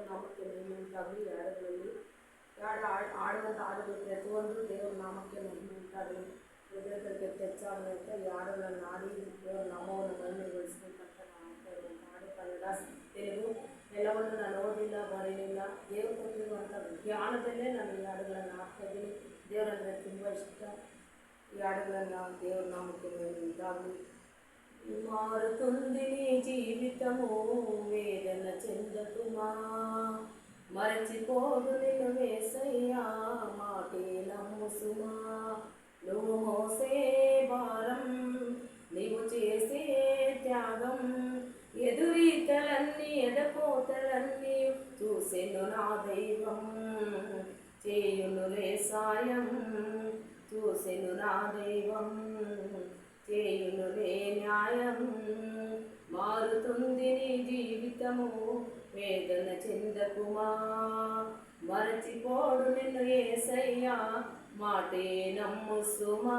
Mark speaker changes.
Speaker 1: ನಾಮಕ್ಕೆ ಮಹಿಮೆ ಉಂಟಾಗಲಿ. ಯಾಡಗಳಲ್ಲಿ ಆಡುವಂಥ ಹಾಡುಗಳು ಪ್ರತಿಯೊಂದು ದೇವರ ನಾಮಕ್ಕೆ ಮಹಿಮೆ ಉಂಟಾಗಲಿ. ಹೃದಯಕ್ಕೆ ಹೆಚ್ಚಾಗುವಂಥ ಹಾಡುಗಳನ್ನು ಆಡಿ ದೇವರ ನಾಮವನ್ನು ಮಹಿಮೆಗೊಳಿಸಬೇಕಂತ ನಾನು ಹೇಳ್ತಾ ಹಾಡು ಕನ್ನಡ ತೆಲುಗು ಎಲ್ಲವನ್ನು ನಾನು ಓದಿಲ್ಲ, ಬರೆಯಲಿಲ್ಲ. ದೇವರು ಕೊಟ್ಟಿರುವಂಥ ಜ್ಞಾನದಲ್ಲೇ ನಾನು ಈ ಹಾಡುಗಳನ್ನು ಹಾಡ್ತಾಯಿದ್ದೀನಿ. ದೇವರಂದರೆ ತುಂಬ ಇಷ್ಟ. ఈ ఆడగలన్నా దేవుడు నామకే ఉదాహరణ. మారుతుంది నీ జీవితము, వేదన చెందకుమా, మరచిపోదు నిన్ను యేసయ్యా, మాటే నమ్ముసుమా. నువ్వు మోసే భారం, నీవు చేసే త్యాగం, ఎదురీతలన్నీ ఎదపోతలన్నీ చూసెను నా దైవం, చేయునులే సాయం, చూసెను నా దైవం, చేయునులే న్యాయం. మారుతుంది నీ జీవితము, వేదన చెందకుమా, మరచిపోడు నిన్ను యేసయ్యా, మాటే నమ్ముసుమా.